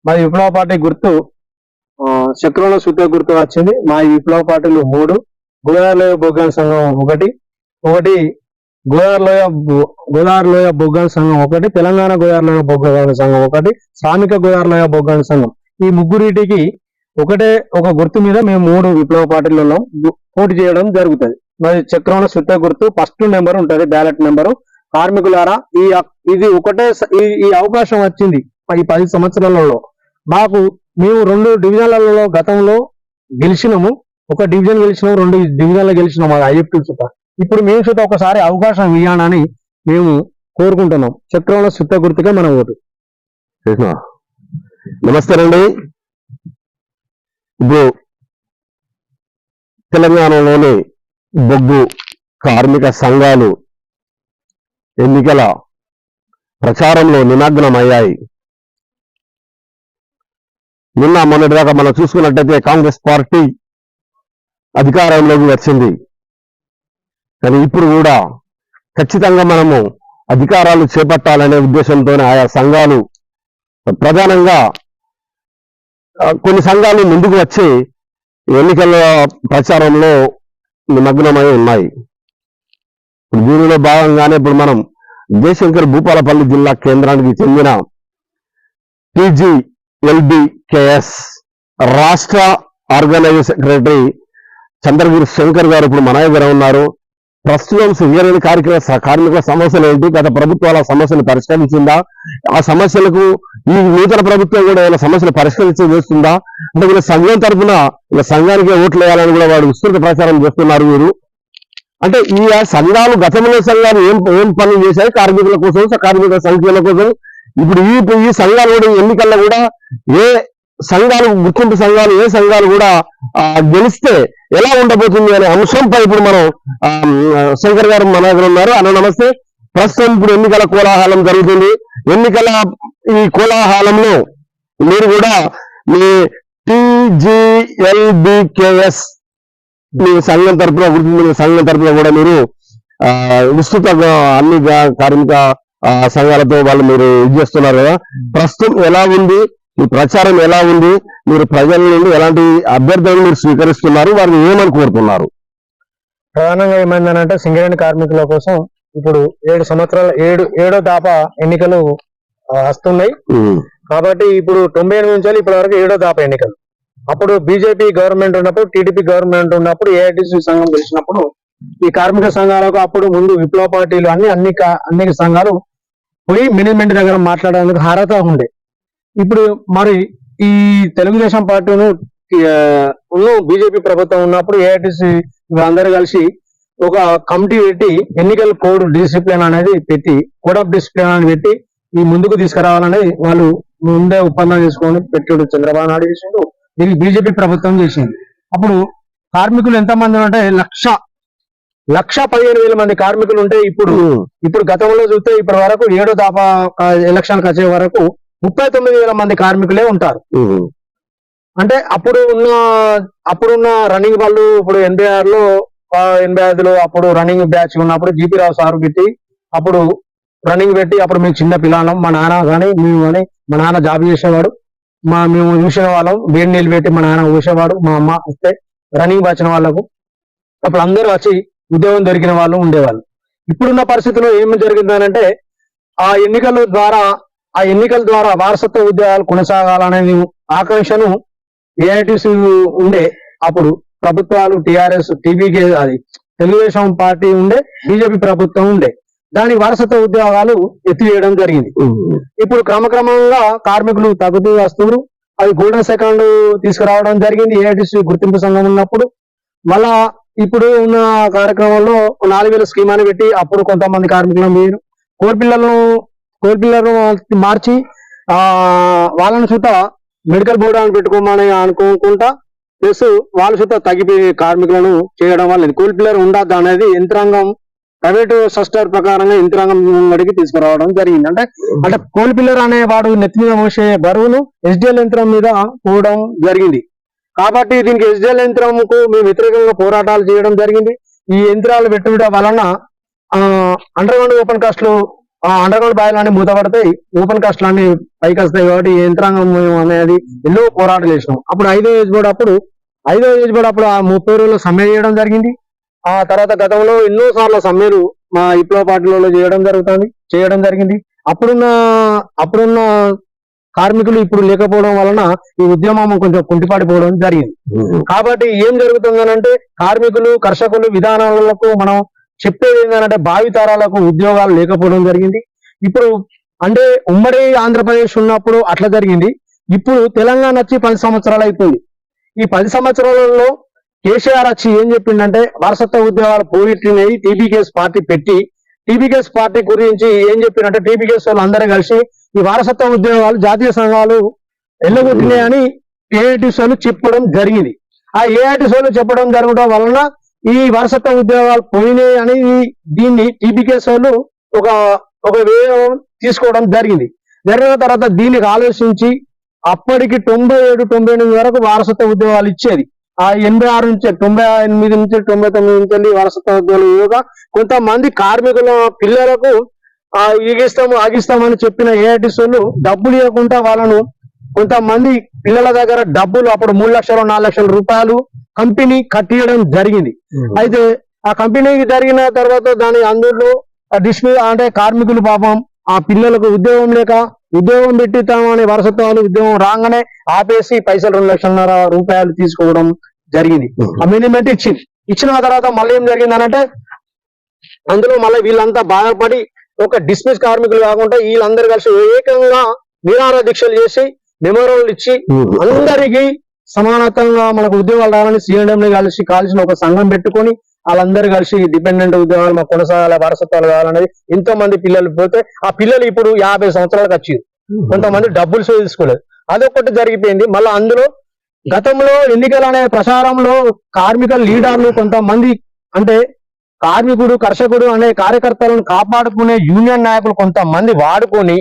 మాది విప్లవ పార్టీ గుర్తు చక్రంలో సూత్ర గుర్తు వచ్చింది. మా విప్లవ పార్టీలు 3: గోదావరిలోయ బొగ్గాల సంఘం 1, గోదావరిలోయ బొగ్గాల సంఘం 1, తెలంగాణ గోదావరిలోయ బొగ్గాల సంఘం 1, శ్రామిక గోదావరిలోయ బొగ్గాల సంఘం. ఈ ముగ్గురిటికి ఒక గుర్తు మీద మేము 3 విప్లవ పార్టీలలో పోటీ చేయడం జరుగుతుంది. మరి చక్రంలో సూత్ర గుర్తు ఫస్ట్ నెంబర్ ఉంటది, బ్యాలెట్ నెంబరు. కార్మికులారా, ఇది ఒకటే ఈ అవకాశం వచ్చింది ఈ 10 సంవత్సరాలలో. మేము 2 డివిజన్లలో గతంలో గెలిచినాము. ఒక డివిజన్ గెలిచినాము, 2 డివిజన్లు గెలిచినాము. అది ఐఎఫ్టీ సుత. ఇప్పుడు మేము సుత ఒకసారి అవకాశం ఇవ్వాలని మేము కోరుకుంటున్నాం. చక్రంలో సూత్ర గుర్తుగా మన ఓటు. నమస్తే అండి. ఇప్పుడు తెలంగాణలోని బొగ్గు కార్మిక సంఘాలు ఎన్నికల ప్రచారంలో నిమగ్నమయ్యాయి. నిన్న మొన్నటిదాకా మనం చూసుకున్నట్టయితే కాంగ్రెస్ పార్టీ అధికారంలోకి వచ్చింది. కానీ ఇప్పుడు కూడా ఖచ్చితంగా మనము అధికారాలు చేపట్టాలనే ఉద్దేశంతోనే ఆయా సంఘాలు ప్రధానంగా కొన్ని సంఘాలు ముందుకు వచ్చి ఎన్నికల ప్రచారంలో నిమగ్నమై ఉన్నాయి. దీనిలో భాగంగానే ఇప్పుడు మనం జయశంకర్ భూపాలపల్లి జిల్లా కేంద్రానికి చెందిన TGLBKS రాష్ట్ర ఆర్గనైజింగ్ సెక్రటరీ చంద్రగిరి శంకర్ గారు ఇప్పుడు మన దగ్గర ఉన్నారు. ప్రస్తుతం సింగరేణి కార్మికుల సమస్యలు ఏంటి, గత ప్రభుత్వాల సమస్యలు పరిష్కరించిందా, ఆ సమస్యలకు ఈ నూతన ప్రభుత్వం కూడా ఏమైనా సమస్యలు పరిష్కరించేస్తుందా అంటే వీళ్ళ సంఘం తరఫున వీళ్ళ సంఘానికి ఓట్లు వేయాలని కూడా వాడు విస్తృత ప్రచారం చేస్తున్నారు. వీరు అంటే ఈ సంఘాలు గతంలో సంఘాలు ఏం పనులు చేశాయి కార్మికుల కోసం, కార్మిక సంఖ్యల కోసం. ఇప్పుడు ఈ సంఘాలు కూడా ఎన్నికల్లో కూడా ఏ సంఘాలు గుర్తింపు సంఘాలు ఏ సంఘాలు కూడా గెలిస్తే ఎలా ఉండబోతుంది అనే అంశంపై ఇప్పుడు మనం శంకర్ గారు మన దగ్గర ఉన్నారు. అన్న నమస్తే. ప్రస్తుతం ఇప్పుడు ఎన్నికల కోలాహలం జరుగుతుంది. ఎన్నికల ఈ కోలాహలంలో మీరు కూడా మీ TGLBKS మీ సంఘం తరఫున గుర్తించిన సంఘం తరఫున కూడా మీరు విస్తృతంగా అన్ని కార్మిక సంఘాలతో వాళ్ళు మీరు ఇది చేస్తున్నారు కదా. ప్రస్తుతం ఎలా ఉంది, ఈ ప్రచారం ఎలా ఉంది, మీరు ప్రజల నుండి ఎలాంటి అభ్యర్థులను మీరు స్వీకరిస్తున్నారు, వారిని ఏమని కోరుతున్నారు? ప్రధానంగా ఏమైందనంటే సింగరేణి కార్మికుల కోసం ఇప్పుడు 7 సంవత్సరాల 7వ దాప ఎన్నికలు వస్తున్నాయి. కాబట్టి ఇప్పుడు 98 నుంచి ఇప్పటి వరకు 7వ దాప ఎన్నికలు. అప్పుడు బీజేపీ గవర్నమెంట్ ఉన్నప్పుడు, టీడీపీ గవర్నమెంట్ ఉన్నప్పుడు, ఏఐటీసీ సంఘం గెలిచినప్పుడు ఈ కార్మిక సంఘాలకు అప్పుడు ముందు విప్లవ పార్టీలు అన్ని సంఘాలు పోయి మేనేజ్మెంట్ దగ్గర మాట్లాడడానికి అర్హత ఉండే. ఇప్పుడు మరి ఈ తెలుగుదేశం పార్టీను బీజేపీ ప్రభుత్వం ఉన్నప్పుడు ఏఐటీసీ అందరూ కలిసి ఒక కమిటీ పెట్టి ఎన్నికల కోడ్ డిసిప్లిన్ అనేది పెట్టి కోడ్ ఆఫ్ డిసిప్లిన్ అని పెట్టి ఈ ముందుకు తీసుకురావాలని వాళ్ళు ముందే ఒప్పందం చేసుకొని పెట్టాడు. చంద్రబాబు నాయుడు చేసిండు, దీనికి బీజేపీ ప్రభుత్వం చేసింది. అప్పుడు కార్మికులు ఎంతమంది అంటే 1,15,000 మంది కార్మికులు ఉంటే ఇప్పుడు గతంలో చూస్తే ఇప్పటి వరకు 7వ దాప ఎలక్షన్కి వచ్చే వరకు 39,000 మంది కార్మికులే ఉంటారు. అంటే అప్పుడున్న రన్నింగ్ వాళ్ళు ఇప్పుడు 85లో అప్పుడు రన్నింగ్ బ్యాచ్ ఉన్నప్పుడు జీపీ రావు సార్ పెట్టి అప్పుడు రన్నింగ్ పెట్టి అప్పుడు మేము చిన్న పిల్లలం, మా నాన్న కానీ మేము కానీ మా నాన్న జాబ్ చేసేవాడు, మేము చూసిన వాళ్ళం, వేడి నీళ్ళు పెట్టి మా నాన్న చూసేవాడు, మా అమ్మ వస్తే రన్నింగ్ వచ్చిన వాళ్ళకు అప్పుడు అందరూ వచ్చి ఉద్యోగం దొరికిన వాళ్ళు ఉండేవాళ్ళు. ఇప్పుడున్న పరిస్థితిలో ఏమి జరిగిందనంటే ఆ ఎన్నికల ద్వారా వారసత్వ ఉద్యోగాలు కొనసాగాలనే ఆకాంక్షను ఏఐటీసీ ఉండే. అప్పుడు ప్రభుత్వాలు టిఆర్ఎస్ టీవీకే అది తెలుగుదేశం పార్టీ ఉండే, బీజేపీ ప్రభుత్వం ఉండే, దానికి వారసత్వ ఉద్యోగాలు ఎత్తివేయడం జరిగింది. ఇప్పుడు క్రమక్రమంగా కార్మికులు తగ్గుతూ వస్తున్నారు. అది గోల్డెన్ సెకండ్ తీసుకురావడం జరిగింది ఏఐటీసీ గుర్తింపు సంఘం ఉన్నప్పుడు. మళ్ళా ఇప్పుడు ఉన్న కార్యక్రమంలో 4,000 స్కీమ్ అని పెట్టి అప్పుడు కొంతమంది కార్మికులను మీరు కోల్పిల్లర్ను మార్చి వాళ్ళని చూత మెడికల్ బోర్డు అని పెట్టుకోమని అనుకోకుండా ప్లస్ వాళ్ళ చూత తగ్గిపోయి కార్మికులను చేయడం వల్ల కోల్పిల్లర్ ఉండద్దు అనేది యంత్రాంగం ప్రైవేటు సస్టర్ ప్రకారంగా యంత్రాంగం అడిగి తీసుకురావడం జరిగింది. అంటే కోల్పిల్లర్ అనే వాడు నెత్తి మీద మోసే బరువును SDL యంత్రం మీద పోవడం జరిగింది. కాబట్టి దీనికి SDL యంత్రంకు మేము వ్యతిరేకంగా పోరాటాలు చేయడం జరిగింది. ఈ యంత్రాలు పెట్టుకోవడం వలన అండర్ గ్రౌండ్ ఓపెన్ కాస్ట్ లో ఆ అండర్ గ్రౌండ్ బావిలన్నీ మూతపడతాయి, ఓపెన్ కాస్ట్ అన్ని పైకి వస్తాయి. కాబట్టి ఈ యంత్రాంగం అనేది ఎన్నో పోరాటాలు చేసినాం. అప్పుడు ఐదో ఏజ్ బోర్డు అప్పుడు ఆ 30 రోజులు సమ్మె చేయడం జరిగింది. ఆ తర్వాత గతంలో ఎన్నో సార్లు సమ్మెలు మా విప్లవ పార్టీలలో చేయడం జరిగింది. అప్పుడున్న కార్మికులు ఇప్పుడు లేకపోవడం వలన ఈ ఉద్యమం కొంచెం కుంటిపడిపోవడం జరిగింది. కాబట్టి ఏం జరుగుతుందనంటే కార్మికులు, కర్షకులు విధానాలకు మనం చెప్పేది ఏంటంటే భావితరాలకు ఉద్యోగాలు లేకపోవడం జరిగింది. ఇప్పుడు అంటే ఉమ్మడి ఆంధ్రప్రదేశ్ ఉన్నప్పుడు అట్లా జరిగింది. ఇప్పుడు తెలంగాణ వచ్చి 10 సంవత్సరాలు అయిపోయింది. ఈ 10 సంవత్సరాలలో కేసీఆర్ వచ్చి ఏం చెప్పిండంటే వారసత్వ ఉద్యోగాలు పోయినాయి, టీబీకేఎస్ పార్టీ పెట్టి టీబీకేఎస్ పార్టీ గురించి ఏం చెప్పిందంటే టీబీకేఎస్ వాళ్ళు అందరూ కలిసి ఈ వారసత్వ ఉద్యోగాలు జాతీయ సంఘాలు ఎల్లగొట్టినాయని ఏఐటీస్ వాళ్ళు చెప్పడం జరిగింది. ఆ ఏఐటీస్ వాళ్ళు చెప్పడం జరగడం వలన ఈ వారసత్వ ఉద్యోగాలు పోయినాయి అని దీన్ని టీబీకేఎస్ వాళ్ళు ఒక వేగం తీసుకోవడం జరిగింది. జరిగిన తర్వాత దీనికి ఆలోచించి అప్పటికి 97-98 వరకు వారసత్వ ఉద్యోగాలు ఇచ్చేది. ఆ 86 నుంచి 98 నుంచి 99 నుంచి వారసత్వ ఉద్యోగాలు ఇవ్వగా కొంతమంది కార్మికుల పిల్లలకు ఆగిస్తామని చెప్పిన ఏఐటీస్ వాళ్ళు డబ్బులు ఇవ్వకుండా వాళ్ళను కొంతమంది పిల్లల దగ్గర డబ్బులు అప్పుడు 3 లక్షలు 4 లక్షల రూపాయలు కంపెనీ కట్టియడం జరిగింది. అయితే ఆ కంపెనీకి జరిగిన తర్వాత అందులో డిస్మిస్ అంటే కార్మికులు పాపం ఆ పిల్లలకు ఉద్యోగం పెట్టిస్తామని వారసత్వాలు ఉద్యోగం రాగానే ఆపేసి పైసలు 2 లక్షల రూపాయలు తీసుకోవడం జరిగింది. అమ్యూనిమెంట్ ఇచ్చిన తర్వాత మళ్ళీ ఏం జరిగిందనంటే అందులో మళ్ళీ వీళ్ళంతా బాధపడి ఒక డిస్మిస్ కార్మికులు కాకుండా వీళ్ళందరూ కలిసి ఏకంగా నిరాహార దీక్షలు చేసి మెమోరాలు ఇచ్చి అందరికీ సమానత్వంగా మనకు ఉద్యోగాలు రావాలని సీఎంఎం కాల్సిన ఒక సంఘం పెట్టుకొని వాళ్ళందరూ కలిసి డిపెండెంట్ ఉద్యోగాలు మాకు కొనసాగాలి, వారసత్వాలు కావాలనేది ఎంతో మంది పిల్లలు పోతే ఆ పిల్లలు ఇప్పుడు 50 సంవత్సరాలకు వచ్చి కొంతమంది డబ్బులు తీసుకోలేదు. అదొకటి జరిగిపోయింది. మళ్ళీ అందులో గతంలో ఎన్నికలు అనే ప్రచారంలో కార్మిక లీడర్లు కొంతమంది అంటే కార్మికుడు, కర్షకుడు అనే కార్యకర్తలను కాపాడుకునే యూనియన్ నాయకులు కొంతమంది వాడుకొని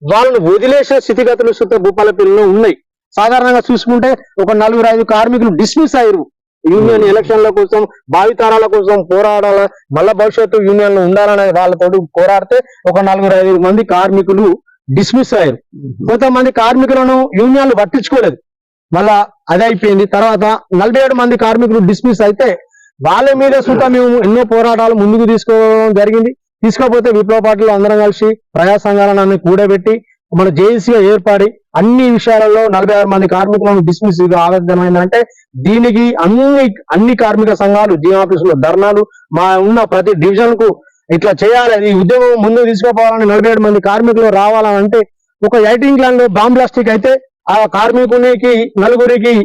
వాళ్ళను వదిలేసే స్థితిగతులు సుత భూపాలపల్లిలో ఉన్నాయి. సాధారణంగా చూసుకుంటే ఒక 4-5 కార్మికులు డిస్మిస్ అయ్యారు. యూనియన్ ఎలక్షన్ల కోసం, భావితరాల కోసం పోరాడాల, మళ్ళా భవిష్యత్తు యూనియన్లు ఉండాలనే వాళ్ళతో పోరాడితే ఒక 4-5 మంది కార్మికులు డిస్మిస్ అయ్యారు. కొంతమంది కార్మికులను యూనియన్లు పట్టించుకోలేదు. మళ్ళా అదే అయిపోయింది. తర్వాత 47 మంది కార్మికులు డిస్మిస్ అయితే వాళ్ళ మీద సుత మేము ఎన్నో పోరాటాలు ముందుకు తీసుకోవడం జరిగింది. తీసుకోకపోతే విప్లవ పార్టీలో అందరం కలిసి ప్రజా సంఘాలను కూడబెట్టి మన జేఏసీగా ఏర్పడి అన్ని విషయాలలో 46 మంది కార్మికులను డిస్మిస్ ఆవేదనమైందంటే దీనికి అన్ని కార్మిక సంఘాలు జీఎం ఆఫీసులో ధర్నాలు, మా ఉన్న ప్రతి డివిజన్ కు ఇట్లా చేయాలి, ఈ ఉద్యమం ముందుకు తీసుకుపోవాలని 47 మంది కార్మికులు రావాలని అంటే ఒక ఎయిటింగ్ ల్యాండ్ లో బాంబ్ బ్లాస్టింగ్ అయితే ఆ కార్మికునికి 4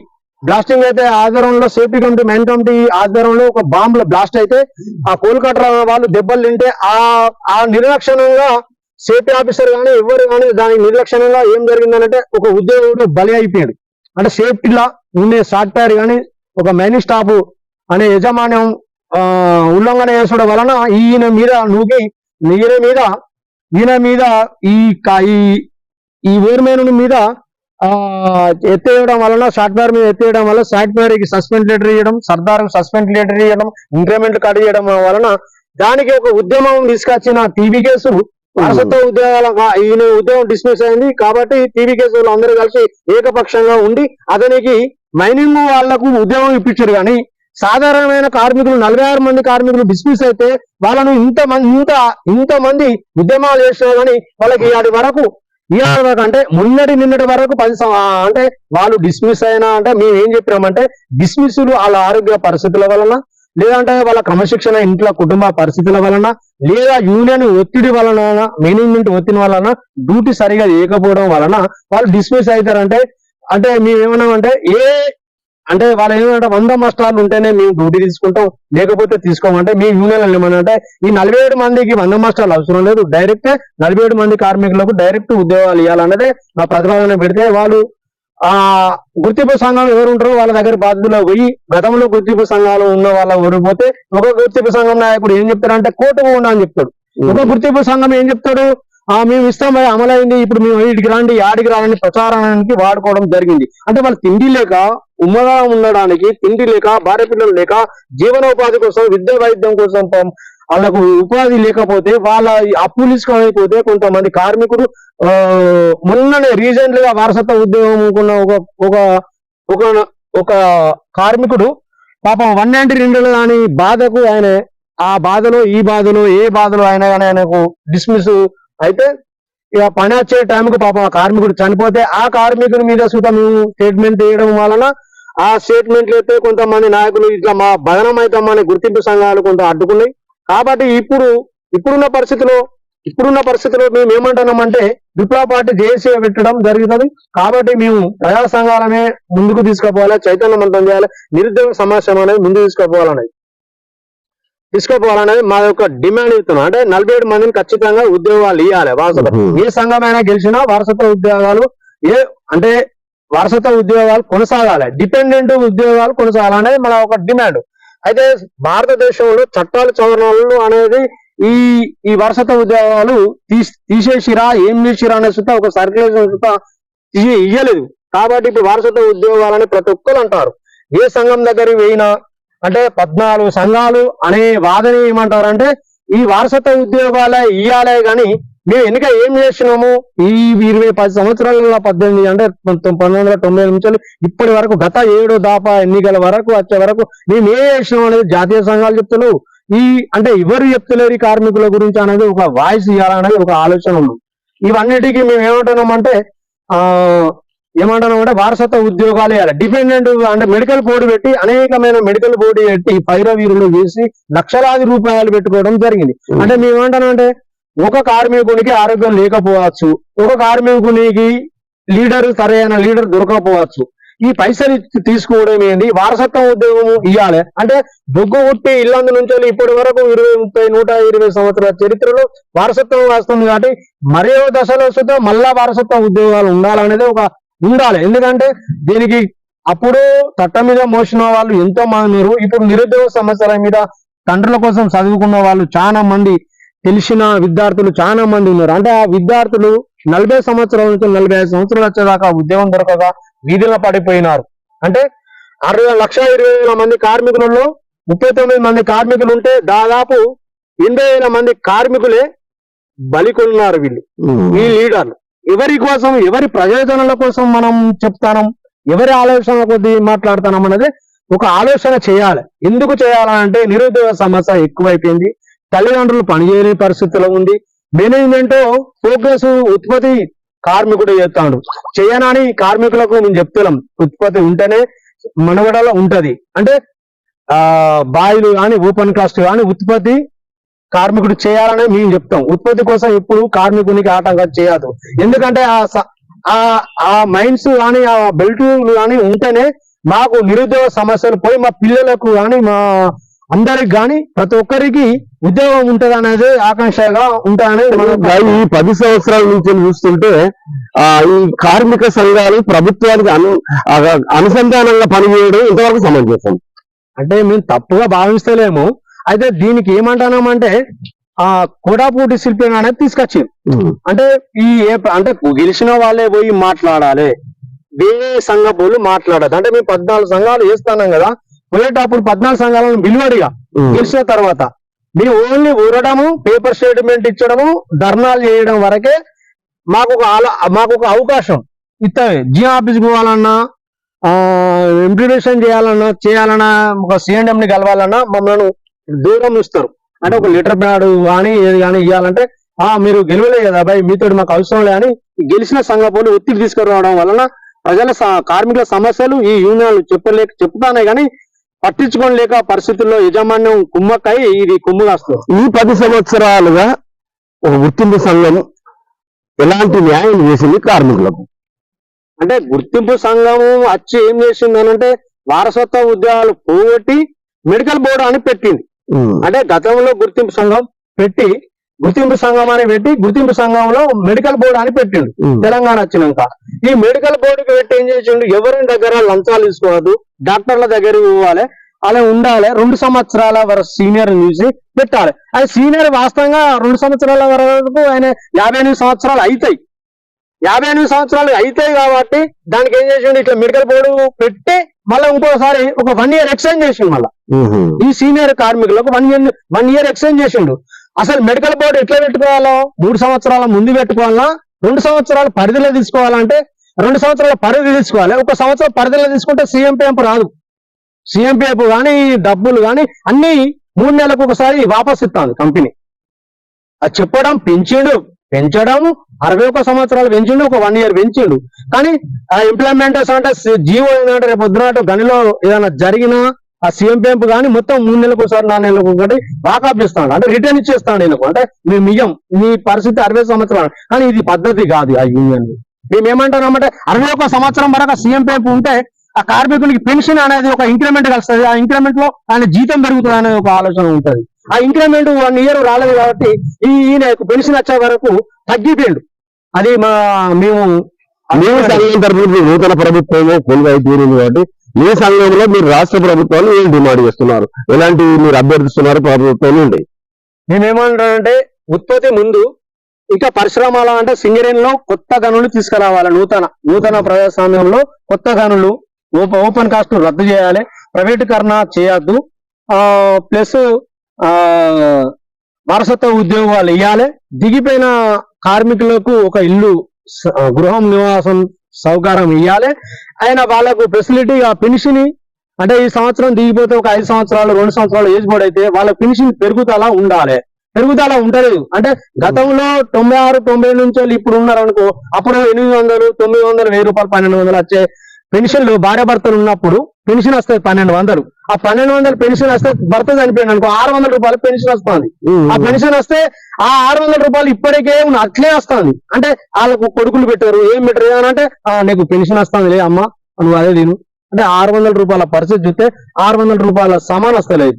బ్లాస్టింగ్ అయితే ఆధ్వర్యంలో సేఫ్టీ కమిటీ, మెయిన్ కమిటీ ఆధ్వర్యంలో ఒక బాంబ్ బ్లాస్ట్ అయితే ఆ కోల్కతా వాళ్ళు దెబ్బలు తింటే ఆ నిర్లక్ష్యంగా సేఫ్టీ ఆఫీసర్ కానీ ఎవరు కానీ దానికి నిర్లక్ష్యంగా ఏం జరిగిందంటే ఒక ఉద్యోగుడు బలి అయిపోయాడు. అంటే సేఫ్టీలా ఉండే సాఫ్ట్వేర్ కానీ ఒక మైనింగ్ స్టాఫ్ అనే యజమాన్యం ఉల్లంఘన చేసుకోవడం వలన ఈయన మీద ఈ ఓర్మేను మీద ఎత్తేయడం వలన సాఫ్ట్వేర్ మీద ఎత్తేయడం వల్ల సాఫ్ట్వేర్ కి సస్పెండ్ లెటర్ ఇవ్వడం, సర్దార్ సస్పెండ్ లెటర్ ఇవ్వడం, ఇంక్రిమెంట్ కట్ చేయడం వలన దానికి ఒక ఉద్యమం తీసుకొచ్చిన టీబీకేఎస్ వారసత్వ ఉద్యోగాల ఈయన ఉద్యోగం డిస్మిస్ అయింది. కాబట్టి టీబీకేఎస్ వాళ్ళు అందరూ కలిసి ఏకపక్షంగా ఉండి అతనికి మైనింగ్ వాళ్లకు ఉద్యోగం ఇప్పించారు. కానీ సాధారణమైన కార్మికులు 46 మంది కార్మికులు డిస్మిస్ అయితే వాళ్ళను ఇంతమంది ఉద్యమాలు చేసినా కానీ వాళ్ళకి ఇవాటి వరకు అంటే నిన్నటి వరకు 10 అంటే వాళ్ళు డిస్మిస్ అయినా అంటే మేము ఏం చెప్పినామంటే డిస్మిస్లు వాళ్ళ ఆరోగ్య పరిస్థితుల వలన, లేదంటే వాళ్ళ క్రమశిక్షణ ఇంట్లో కుటుంబ పరిస్థితుల వలన, లేదా యూనియన్ ఒత్తిడి వలన, మేనేజ్మెంట్ ఒత్తిడి వలన, డ్యూటీ సరిగా చేయకపోవడం వలన వాళ్ళు డిస్మిస్ అవుతారంటే అంటే మేమేమన్నామంటే అంటే వాళ్ళు ఏమంటే 100 మాస్టర్లు ఉంటేనే మేము డ్యూటీ తీసుకుంటాం, లేకపోతే తీసుకోమంటే మీ యూనియన్ ఏమనంటే ఈ 47 మందికి 100 మాస్టర్లు అవసరం లేదు, డైరెక్ట్ 47 మంది కార్మికులకు డైరెక్ట్ ఉద్యోగాలు ఇవ్వాలన్నదే మా ప్రతిపాదన పెడితే వాళ్ళు గుర్తింపు సంఘం ఎవరు ఉంటారో వాళ్ళ దగ్గర బాధ్యతలో పోయి గతంలో గుర్తింపు సంఘాలు ఉన్న వాళ్ళ ఓడిపోతే ఒక గుర్తింపు సంఘం నాయకుడు ఏం చెప్తారంటే కోర్టుకు ఉన్నా అని చెప్తాడు. ఒక గుర్తింపు సంఘం ఏం చెప్తాడు, మేము ఇస్తాం అమలైంది, ఇప్పుడు మేము వీటికి రండి ఆడికి రాని ప్రచారానికి వాడుకోవడం జరిగింది. అంటే వాళ్ళు తిండి లేక ఉమ్మగా ఉండడానికి తిండి లేక, భార్య పిల్లలు లేక, జీవనోపాధి కోసం, విద్యా వైద్యం కోసం వాళ్ళకు ఉపాధి లేకపోతే వాళ్ళ అప్పులు తీసుకొని కొంతమంది కార్మికుడు మొన్ననే రీసెంట్ గా వారసత్వ ఉద్యోగం ఒక ఒక ఒక కార్మికుడు పాపం 192 అని బాధకు ఆయన ఆ బాధలో ఈ బాధలో ఏ బాధలో అయినా కానీ ఆయనకు డిస్మిస్ అయితే ఇక పని వచ్చే టైంకు పాపం ఆ కార్మికుడు చనిపోతే ఆ కార్మికుడి మీద సుత మేము స్టేట్మెంట్ వేయడం వలన ఆ స్టేట్మెంట్లు అయితే కొంతమంది నాయకులు ఇట్లా మా భవనం అవుతామని గుర్తింపు సంఘాలు కొంత అడ్డుకున్నాయి. కాబట్టి ఇప్పుడున్న పరిస్థితిలో మేము ఏమంటున్నామంటే విప్లవ పార్టీ జేఏసీ పెట్టడం జరుగుతుంది. కాబట్టి మేము ప్రజా సంఘాలనే ముందుకు తీసుకుపోవాలి, చైతన్యవంతం చేయాలి, నిరుద్యోగ సమస్య అనేది ముందుకు తీసుకోపోవాలనేది మా యొక్క డిమాండ్ ఇస్తున్నాం. అంటే 47 మందిని ఖచ్చితంగా ఉద్యోగాలు ఇవ్వాలి. ఏ సంఘమైనా గెలిచినా వారసత్వ ఉద్యోగాలు కొనసాగాలి, డిపెండెంట్ ఉద్యోగాలు కొనసాగాలనేది మన ఒక డిమాండ్. అయితే భారతదేశంలో చట్టాలు సవరణలు అనేది ఈ వారసత్వ ఉద్యోగాలు తీసేసిరా ఏం చేసిరా అనే సుత ఒక సర్క్యులేషన్ సుత ఇయ్యలేదు. కాబట్టి ఇప్పుడు వారసత్వ ఉద్యోగాలని ప్రతి ఒక్కరు అంటారు. ఏ సంఘం దగ్గరికి పోయినా అంటే 14 సంఘాలు అనే వాదన ఏమంటారంటే ఈ వారసత్వ ఉద్యోగాలే ఇయ్యాలే గాని మేము ఎన్నిక ఏం చేసినాము ఈ 10 సంవత్సరాల 18 అంటే 1990 నుంచి ఇప్పటి వరకు గత 7 దాపా ఎన్నికల వరకు వచ్చే వరకు మేము ఏం చేసినాం అనేది జాతీయ సంఘాలు చెప్తలేవు. అంటే ఎవరు చెప్తలేరు ఈ కార్మికుల గురించి అనేది ఒక వాయిస్ ఇవ్వాలనేది ఒక ఆలోచన ఉంది. ఇవన్నిటికీ మేము ఏమంటున్నామంటే వారసత్వ ఉద్యోగాలు ఇవ్వాలి, డిపెండెంట్ అంటే మెడికల్ బోర్డు పెట్టి అనేకమైన మెడికల్ బోర్డు పెట్టి పైరవీరులు వేసి లక్షలాది రూపాయలు పెట్టుకోవడం జరిగింది. అంటే మేమేమంటానంటే ఒక కార్మికునికి ఆరోగ్యం లేకపోవచ్చు, ఒక కార్మికునికి సరైన లీడర్ దొరకకపోవచ్చు. ఈ పైసలు తీసుకోవడం ఏంటి, వారసత్వ ఉద్యోగం ఇవ్వాలి అంటే బొగ్గు ఉట్టి ఇల్లందు నుంచి ఇప్పటి వరకు 20, 30, 120 సంవత్సరాల చరిత్రలో వారసత్వం వస్తుంది. కాబట్టి మరో దశలో సుతా మళ్ళా వారసత్వ ఉద్యోగాలు ఉండాలనేది ఉండాలి. ఎందుకంటే దీనికి అప్పుడు చట్ట మీద మోసిన వాళ్ళు ఎంతో మంది ఉన్నారు. ఇప్పుడు నిరుద్యోగ సమస్యల మీద తండ్రుల కోసం చదువుకున్న వాళ్ళు చాలా మంది, తెలిసిన విద్యార్థులు చాలా మంది ఉన్నారు. అంటే ఆ విద్యార్థులు 40 సంవత్సరాల నుంచి 45 సంవత్సరాలు వచ్చేదాకా ఉద్యోగం దొరకక వీధిలో పడిపోయినారు. అంటే 1,20,000 మంది కార్మికులలో 39 మంది కార్మికులు ఉంటే దాదాపు 80,000 మంది కార్మికులే బలికొన్నారు. ఈ లీడర్లు ఎవరి కోసం, ఎవరి ప్రయోజనాల కోసం మనం చెప్తాం, ఎవరి ఆలోచన కొద్దీ మాట్లాడుతున్నాం అనేది ఒక ఆలోచన చేయాలి. ఎందుకు చేయాలంటే నిరుద్యోగ సమస్య ఎక్కువైపోయింది, తల్లిదండ్రులు పనిచేయని పరిస్థితిలో ఉంది, మేనేజ్మెంట్ ఫోకస్ ఉత్పత్తి కార్మికుడు చేస్తాడు చేయనని కార్మికులకు మేము చెప్తున్నాం. ఉత్పత్తి ఉంటేనే మనుగడలో ఉంటది. అంటే బాయిలు కానీ ఓపెన్ కాస్ట్ కానీ ఉత్పత్తి కార్మికుడు చేయాలని మేము చెప్తాం. ఉత్పత్తి కోసం ఎప్పుడు కార్మికునికి ఆటంకం చేయదు. ఎందుకంటే ఆ మైన్స్ కానీ ఆ బెల్టులు కానీ ఉంటేనే మాకు నిరుద్యోగ సమస్యలు పోయి మా పిల్లలకు కానీ మా అందరికి కానీ ప్రతి ఒక్కరికి ఉద్యోగం ఉంటది అనేది ఆకాంక్షగా ఉంటాయనేది ఈ 10 సంవత్సరాల నుంచి చూస్తుంటే ఈ కార్మిక సంఘాలు ప్రభుత్వానికి అనుసంధానంగా పనిచేయడం ఇంతవరకు సమంజసం. అంటే మేము తప్పుగా భావిస్తలేము. అయితే దీనికి ఏమంటున్నామంటే కోటాపు డిసిప్లిన్ అనేది తీసుకొచ్చింది. అంటే అంటే గెలిచిన వాళ్ళే పోయి మాట్లాడాలి, వేరే సంఘాలు మాట్లాడదు. అంటే మేము 14 సంఘాలు వేస్తున్నాం కదా, పోయేటప్పుడు 14 సంఘాలను విలువడిగా గెలిచిన తర్వాత మేము ఓన్లీ ఊరడము, పేపర్ స్టేట్మెంట్ ఇచ్చడము, ధర్నాలు చేయడం వరకే మాకు ఒక అవకాశం ఇస్తాయి. జియో ఆఫీస్కి పోవాలన్నా, ఇంప్లిమెంటేషన్ చేయాలన్నా, ఒక CNM ని కలవాలన్నా మమ్మల్ని దూరం ఇస్తారు. అంటే ఒక లెటర్ ప్యాడ్ కానీ ఏది కానీ ఇవ్వాలంటే మీరు గెలవలే కదా అబ్బాయి, మీతో మాకు అవసరం లే అని గెలిచిన సంఘాలు ఒత్తిడి తీసుకురావడం వలన ప్రజల కార్మికుల సమస్యలు ఈ యూనియన్లు చెప్తానే కానీ పట్టించుకోలేక పరిస్థితుల్లో యజమాన్యం కుమ్మక్కై ఇది కుమ్ములాస్తుంది. ఈ 10 సంవత్సరాలుగా ఒక గుర్తింపు సంఘం ఎలాంటి న్యాయం చేసింది కార్మికులకు? అంటే గుర్తింపు సంఘం వచ్చి ఏం చేసింది అంటే వారసత్వ ఉద్యోగాలు పోగొట్టి మెడికల్ బోర్డు అని పెట్టింది. అంటే గతంలో గుర్తింపు సంఘం పెట్టి గుర్తింపు సంఘంలో మెడికల్ బోర్డు అని పెట్టిండు. తెలంగాణ వచ్చినాక ఈ మెడికల్ బోర్డుకి పెట్టి ఏం చేసిండు, ఎవరి దగ్గర లంచాలు తీసుకోవద్దు, డాక్టర్ల దగ్గర పోవాలి, అలా ఉండాలి, 2 సంవత్సరాల వరకు సీనియర్ చూసి పెట్టాలి. అది సీనియర్ వాస్తవంగా 2 సంవత్సరాల వరకు ఆయన 58 సంవత్సరాలు అవుతాయి. 58 సంవత్సరాలు అవుతాయి కాబట్టి దానికి ఏం చేసిండు, ఇట్లా మెడికల్ బోర్డు పెట్టి మళ్ళీ ఇంకోసారి ఒక 1 year ఎక్స్టెండ్ చేసిండు. మళ్ళీ ఈ సీనియర్ కార్మికులకు 1 year ఎక్స్టెండ్ చేసిండు. అసలు మెడికల్ బోర్డు ఎట్లా పెట్టుకోవాలో 3 సంవత్సరాల ముందు పెట్టుకోవాలా, 2 సంవత్సరాల పరిధిలో తీసుకోవాలంటే 2 సంవత్సరాల పరిధి తీసుకోవాలి. 1 సంవత్సరం పరిధిలో తీసుకుంటే సీఎంపీఎఫ్ రాదు. సీఎంపీఎఫ్ కానీ డబ్బులు కానీ అన్ని 3 నెలలకు ఒకసారి వాపస్ ఇస్తాను కంపెనీ. అది చెప్పడం పెంచడం 61 సంవత్సరాలు పెంచిండు, ఒక 1 year పెంచిండు. కానీ ఆ ఇంప్లిమెంటేషన్ అంటే జీవో ఏంటంటే రేపు పొద్దున గనిలో ఏదైనా జరిగినా ఆ సీఎంపీఎఫ్ కానీ మొత్తం 3 నెలలకు ఒకసారి 4 నెలలకు ఒకటి వాకప్ ఇస్తాడు, అంటే రిటర్న్ ఇచ్చేస్తాడు ఈయనకు. అంటే మేము ఇయ్యం, మీ పరిస్థితి 60 సంవత్సరాలు. కానీ ఇది పద్ధతి కాదు ఆ యూనియన్. మేము ఏమంటున్నామంటే 61 సంవత్సరం వరకు సీఎంపీఎఫ్ ఉంటే ఆ కార్మికునికి పెన్షన్ అనేది ఒక ఇంక్రిమెంట్ కలుస్తుంది. ఆ ఇంక్రిమెంట్ లో ఆయన జీతం పెరుగుతుంది అనేది ఒక ఆలోచన ఉంటుంది. ఆ ఇంక్రిమెంట్ 1 year రాలేదు కాబట్టి ఈయన పెన్షన్ వచ్చే వరకు తగ్గిపోయిండు. అది మేము సంఘం తరఫున నూతన ప్రభుత్వము కొలువై తీరింది కాబట్టి మీ సంఘంలో మీరు రాష్ట్ర ప్రభుత్వాలు ఏం డిమాండ్ చేస్తున్నారు, ఎలాంటి మీరు అభ్యర్థిస్తున్నారు ప్రభుత్వం నుండి? మేమేమంటామంటే ఉత్పత్తి ముందు ఇంకా పరిశ్రమల అంటే సింగరేణిలో కొత్త గనులు తీసుకురావాలి. నూతన ప్రజాస్వామ్యంలో కొత్త గనులు ఓపెన్ కాస్ట్ రద్దు చేయాలి, ప్రైవేటీకరణ చేయొద్దు, ప్లస్ వారసత్వ ఉద్యోగాలు ఇవ్వాలి. దిగిపోయిన కార్మికులకు ఒక ఇల్లు గృహం నివాసం సౌకర్యం ఇవ్వాలి. అయినా వాళ్ళకు ఫెసిలిటీ ఆ పెన్షన్ అంటే ఈ సంవత్సరం దిగిపోతే ఒక 5 సంవత్సరాలు 2 సంవత్సరాలు ఏజ్ బోర్డు అయితే వాళ్ళ పెన్షన్ పెరుగుదల ఉండాలి. పెరుగుదల ఉండలేదు. అంటే గతంలో 96, 90 నుంచి ఇప్పుడు ఉన్నారు అనుకో, అప్పుడు 800, 900, 1000 రూపాయలు 1200 వచ్చే పెన్షన్లు భార్య భర్తలు ఉన్నప్పుడు పెన్షన్ వస్తుంది 1200. ఆ 1200 పెన్షన్ వస్తే భర్త చనిపోయింది అనుకో 600 రూపాయలు పెన్షన్ వస్తుంది. ఆ పెన్షన్ వస్తే ఆ 600 రూపాయలు ఇప్పటికే అట్లే వస్తుంది. అంటే వాళ్ళకు కొడుకులు పెట్టారు, ఏం పెట్టారు ఏమనంటే నీకు పెన్షన్ వస్తుంది లే అమ్మ నువ్వు అదే తిను అంటే 600 రూపాయల పరిస్థితి చూస్తే 600 రూపాయల సమానం వస్తలేదు.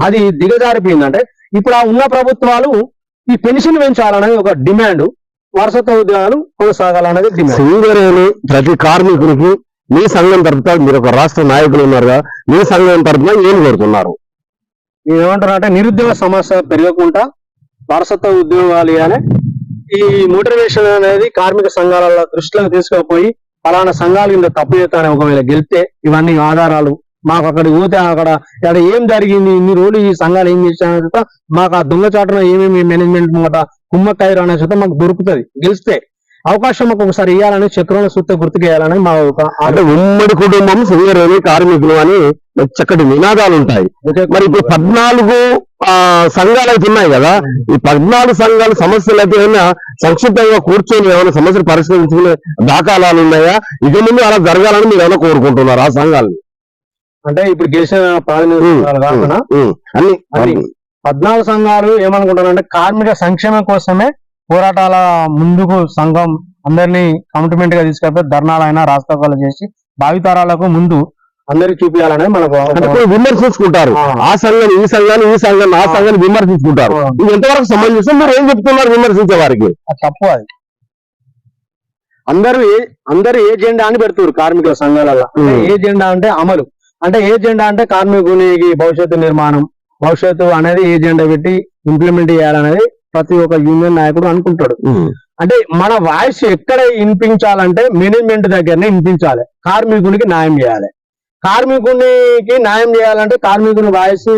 అది దిగజారిపోయింది. అంటే ఇప్పుడు ఆ ఉన్న ప్రభుత్వాలు ఈ పెన్షన్ పెంచాలనేది ఒక డిమాండ్, వారసత్వ ఉద్యోగాలు కొనసాగాలనేది డిమాండ్. సింగరేణి ప్రతి కార్మికునికి మీ సంఘం తరఫున మీరు ఒక రాష్ట్ర నాయకులు ఉన్నారుగా, మీ సంఘం తరఫున ఏం కోరుతున్నారు? ఏమంటారంటే నిరుద్యోగ సమస్య పెరగకుండా వారసత్వ ఉద్యోగాలు ఇవ్వాలి. ఈ మోటివేషన్ అనేది కార్మిక సంఘాల దృష్టిలోకి తీసుకుపోయి ఫలానా సంఘాలు కింద తప్పు చేస్తానే ఒకవేళ గెలిస్తే ఇవన్నీ ఆధారాలు మాకు అక్కడికి పోతే అక్కడ ఏం జరిగింది, ఇన్ని రోజులు ఈ సంఘాలు ఏం చేశాయని మాకు ఆ దొంగచాటున ఏమేమి మేనేజ్మెంట్ మాట కుమ్మక్కయ్యారు అనే చూస్తే మాకు దొరుకుతుంది. గెలిస్తే అవకాశం మాకు ఒకసారి ఇవ్వాలని చక్రంలో సూత్ర గుర్తుకేయాలని మా ఒక అంటే ఉమ్మడి కుటుంబం సింగరేణి కార్మికులు అని చక్కటి నినాదాలు ఉంటాయి. మరి ఇప్పుడు 14 సంఘాలు అయితే ఉన్నాయి కదా, ఈ 14 సంఘాల సమస్యలు అయితే ఏమైనా సంక్షిప్తంగా కూర్చొని ఏమైనా సమస్యలు పరిష్కరించుకునే దాఖలాలు ఉన్నాయా? ఇక ముందు అలా జరగాలని మీరు ఏమైనా కోరుకుంటున్నారు ఆ సంఘాలని? అంటే ఇప్పుడు గెలిచిన కాకుండా అన్ని 14 సంఘాలు ఏమనుకుంటారంటే కార్మిక సంక్షేమం కోసమే పోరాటాల ముందుకు సంఘం అందరినీ కమిట్మెంట్ గా తీసుకెళ్తే ధర్నాలైనా రాస్తాలు చేసి భావితరాలకు ముందు అందరికి చూపించాలనేది మనకు విమర్శించుకుంటారు. ఆ సంఘం ఈ సంఘాన్ని, ఈ సంఘం ఆ సంఘాన్ని విమర్శించుకుంటారు. ఇది ఎంతవరకు సంబంధించి మీరు ఏం చెప్తున్నారు విమర్శించే వారికి? తప్పు. అది అందరూ ఏ జెండా అని పెడుతున్నారు కార్మికుల సంఘాలలో. ఏ జెండా అంటే అమలు, అంటే ఏ జెండా అంటే కార్మికునికి భవిష్యత్తు నిర్మాణం, భవిష్యత్తు అనేది ఏ జెండా పెట్టి ఇంప్లిమెంట్ చేయాలనేది ప్రతి ఒక్క యూనియన్ నాయకుడు అనుకుంటాడు. అంటే మన వాయిస్ ఎక్కడ వినిపించాలంటే మేనేజ్మెంట్ దగ్గరనే వినిపించాలి. కార్మికునికి న్యాయం చేయాలి. కార్మికునికి న్యాయం చేయాలంటే కార్మికుని వాయిస్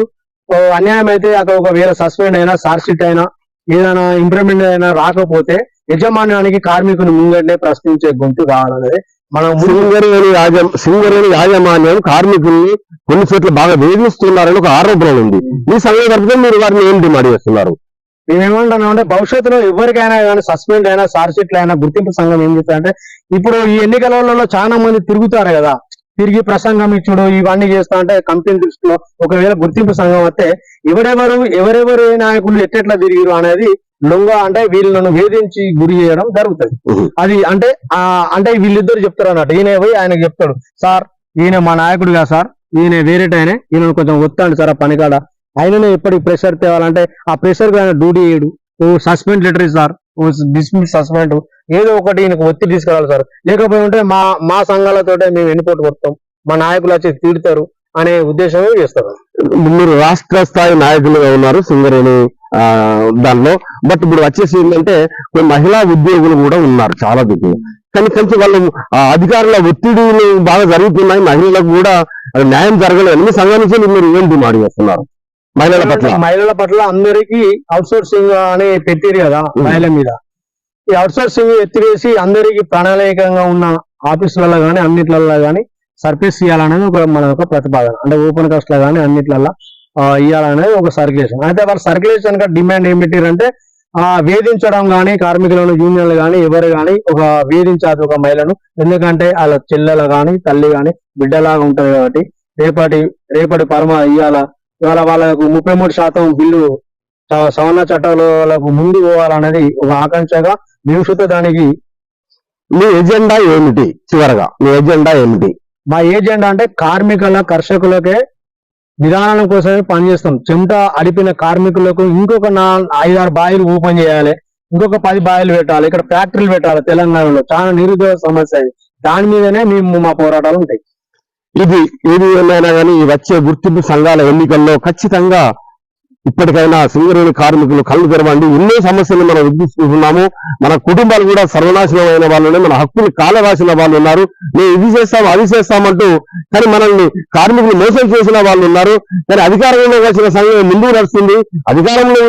అన్యాయం అయితే అక్కడ ఒకవేళ సస్పెండ్ అయినా చార్జ్షీట్ అయినా ఏదైనా ఇంప్లిమెంట్ అయినా రాకపోతే యజమాన్యానికి కార్మికుని ముంగంటే ప్రశ్నించే గొంతు కావాలనేది మనం సింగరేణి యాజమాన్యం కార్మికుల్ని కొన్ని చోట్ల బాగా వేధిస్తున్నారని ఒక ఆరోపణ ఉంది. ఈ సంఘం తరఫున మీరు వారిని ఏం డిమాండ్ చేస్తున్నారు? మేమేమంటున్నాం అంటే భవిష్యత్తులో ఎవరికైనా కానీ సస్పెండ్ అయినా చార్జ్షీట్లు అయినా గుర్తింపు సంఘం ఏం చేస్తారంటే ఇప్పుడు ఈ ఎన్నికలలో చాలా మంది తిరుగుతారు కదా, తిరిగి ప్రసంగం ఇచ్చుడు ఇవన్నీ చేస్తా అంటే కంపెనీ దృష్టిలో ఒకవేళ గుర్తింపు సంఘం వస్తే ఎవరెవరు నాయకులు ఎట్లా తిరిగిరు అనేది లొంగ అంటే వీళ్ళను వేధించి గురి చేయడం జరుగుతుంది. అది అంటే వీళ్ళిద్దరు చెప్తారు అన్నట్టు. ఈయన పోయి ఆయనకు చెప్తాడు, సార్ ఈయన మా నాయకుడుగా సార్, ఈయన వేరేటైనా ఈయన కొంచెం వస్తాడు సార్ ఆ పనికాడ, ఆయననే ఎప్పటికి ప్రెషర్ తేవాలంటే ఆ ప్రెషర్ ఆయన డ్యూటీ చేయడు, suspend letter sir, dismiss suspend ఏదో ఒకటి ఈయనకు ఒత్తిడి తీసుకురావాలి సార్. లేకపోతే ఉంటే మా సంఘాలతో మేము ఎన్నిపోటు కొడతాం, మా నాయకులు వచ్చి తిడతారు అనే ఉద్దేశమే చేస్తారు. మీరు రాష్ట్ర స్థాయి నాయకులుగా ఉన్నారు సింగరేణి దానిలో. బట్ ఇప్పుడు వచ్చేసి ఏంటంటే కొన్ని మహిళా ఉద్యోగులు కూడా ఉన్నారు చాలా దగ్గర. కానీ కొంచెం వాళ్ళు అధికారుల ఒత్తిడిలు బాగా జరుగుతున్నాయి, మహిళలకు కూడా న్యాయం జరగలేదు. మీ సంఘం నుంచి మీరు ఏం డిమాండ్ చేస్తున్నారు మహిళల పట్ల? అందరికీ అవుట్ సోర్సింగ్ అని పెట్టిరు కదా మహిళల మీద. ఈ అవుట్ సోర్సింగ్ ఎత్తివేసి అందరికీ ప్రణాళికంగా ఉన్న ఆఫీసులలో గానీ అన్నిట్లలో గానీ సర్వీస్ ఇవ్వాలనేది మన ఒక ప్రతిపాదన. అంటే ఓపెన్ కాస్ట్ లో గానీ అన్నిట్లలో ఇవ్వాలనేది ఒక సర్క్యులేషన్. అయితే వాళ్ళ సర్క్యులేషన్ డిమాండ్ ఏం పెట్టారంటే వేధించడం గానీ కార్మికులను యూనియన్లు గానీ ఎవరు గానీ ఒక వేధించారు ఒక మహిళను. ఎందుకంటే వాళ్ళ చెల్లెలు గానీ తల్లి గానీ బిడ్డలాగా ఉంటది కాబట్టి రేపటి ఇవాళ వాళ్ళకు 33% బిల్లు సవరణ చట్టాలకు ముందు పోవాలనేది ఒక ఆకాంక్షగా నివసిత. దానికి మీ ఎజెండా ఏమిటి? చివరగా మీ ఎజెండా ఏమిటి? మా ఏజెండా అంటే కార్మికుల కర్షకులకే విధానం కోసమే పనిచేస్తాం. చెమట అడిపిన కార్మికులకు ఇంకొక 5-6 బాయిలు ఓపెన్ చేయాలి, ఇంకొక 10 బాయిలు పెట్టాలి, ఇక్కడ ఫ్యాక్టరీలు పెట్టాలి. తెలంగాణలో చాలా నిరుద్యోగ సమస్య. దాని మీదనే మేము మా పోరాటాలు ఉంటాయి. ఇది ఏది ఏమైనా కానీ వచ్చే గుర్తింపు సంఘాల ఎన్నికల్లో ఖచ్చితంగా ఇప్పటికైనా సింగరేణి కార్మికులు కళ్ళు తెరవండి. ఎన్నో సమస్యలు మనం ఎదుర్కొంటున్నాము. మన కుటుంబాలు కూడా సర్వనాశనమైన వాళ్ళు ఉన్నారు, మన హక్కులు కాలరాసిన వాళ్ళు ఉన్నారు. మేము ఇది చేస్తాం అది చేస్తామంటూ కానీ మనల్ని కార్మికులు మోసం చేసిన వాళ్ళు ఉన్నారు. కానీ అధికారంలో వచ్చిన సంఘం ముందుకు నడుస్తుంది. అధికారంలో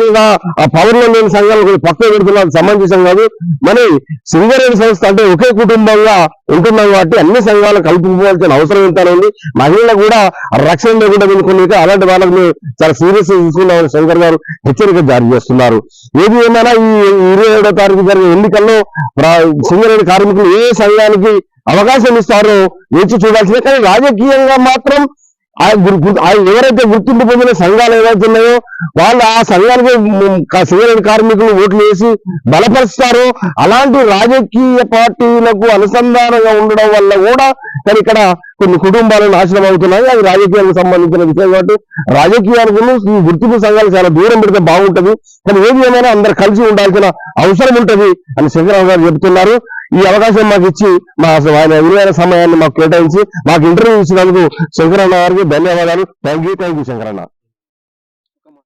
ఆ పవర్లో లేని సంఘాలు పక్కన పెడుతున్నారు, సమంజసం కాదు. మరి సింగరేణి సంస్థ అంటే ఒకే కుటుంబంగా ఉంటున్నాం కాబట్టి అన్ని సంఘాలు కలుపుకోవాల్సిన అవసరం ఎంతనే ఉంది. మహిళలు కూడా రక్షణ లేకుండా కొన్ని అలాంటి వాళ్ళని చాలా సీరియస్ తీసుకున్న శంకర్ గారు హెచ్చరిక జారీ చేస్తున్నారు. ఏది ఏమైనా ఈ 27వ తారీఖు జరిగే ఎన్నికల్లో సింగరేణి కార్మికులు ఏ సంఘానికి అవకాశం ఇస్తారో వేచి చూడాల్సిందే. కానీ రాజకీయంగా మాత్రం ఎవరైతే గుర్తింపు పొందిన సంఘాలు ఏవైతే ఉన్నాయో వాళ్ళు ఆ సంఘానికి సింగరేణి కార్మికులు ఓట్లు వేసి బలపరుస్తారో అలాంటి రాజకీయ పార్టీలకు అనుసంధానంగా ఉండడం వల్ల కూడా కానీ ఇక్కడ కొన్ని కుటుంబాలు నాశనం అవుతున్నాయి. అది రాజకీయాలకు సంబంధించిన విషయం కాబట్టి రాజకీయాలకు ఈ గుర్తింపు సంఘాలు చాలా దూరం పెడితే బాగుంటది. కానీ ఏది ఏమైనా అందరు కలిసి ఉండాల్సిన అవసరం ఉంటది అని శంకరరావు గారు చెబుతున్నారు. ఈ అవకాశం మాకు ఇచ్చి ఆయన విలువైన సమయాన్ని మాకు కేటాయించి మాకు ఇంటర్వ్యూ ఇచ్చినందుకు శంకరన్న గారికి ధన్యవాదాలు. Thank you Shankaranna.